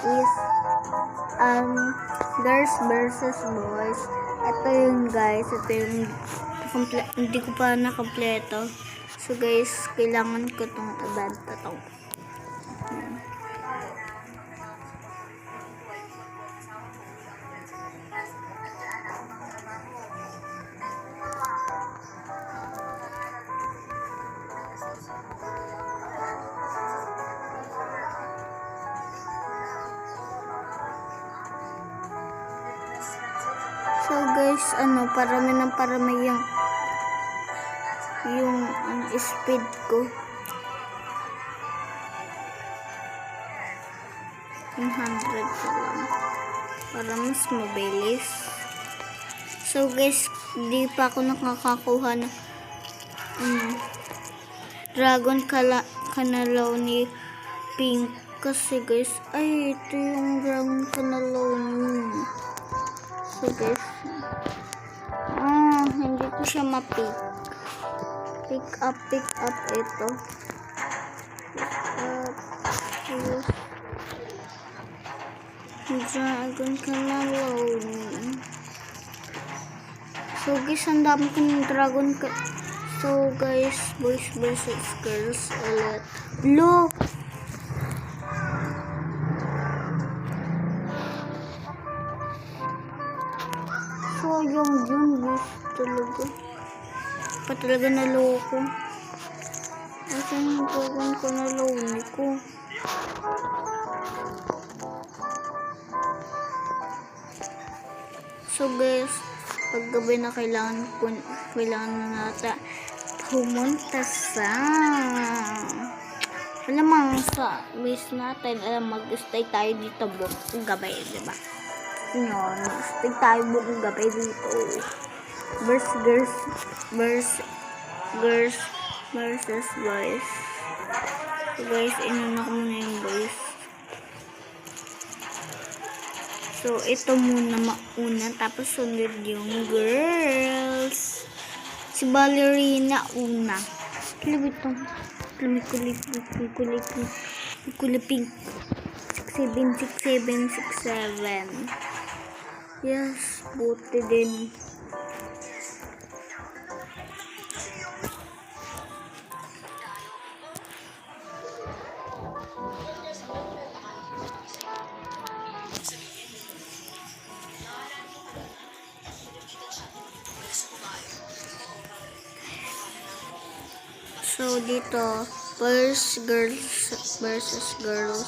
is girls versus boys. Ito yung guys, ito yung hindi ko pa nakompleto. So guys, kailangan ko itong ibenta to. So guys, parami yung speed ko. 100 ko lang para mas mabilis. So guys, di pa ako nakakakuha ng dragon kanalaw ni Pink kasi guys, ay ito yung dragon kanalaw niya. So guys, hindi ko siya ma-pick. Pick up ito. Dragon kanalaw niya. So guys, ang dami ko ng dragon So guys, boys versus girls ulit. Look! Sayang yun guys, talaga. Pa talaga naloko. Asan yung dragon ko na loan ko? So guys, paggabi na kailangan na natin pumunta sa sa base natin. Mag-stay tayo dito buong gabi, diba? Yun, mag-stay tayo buong gabi dito. Girls versus boys. So guys, inuna ko muna yung boys. So, ito muna mauna, tapos sunod yung girls. Si ballerina una. Kilibitong. Kuliping. 6767. Yes, buti din. So, dito, girls versus girls.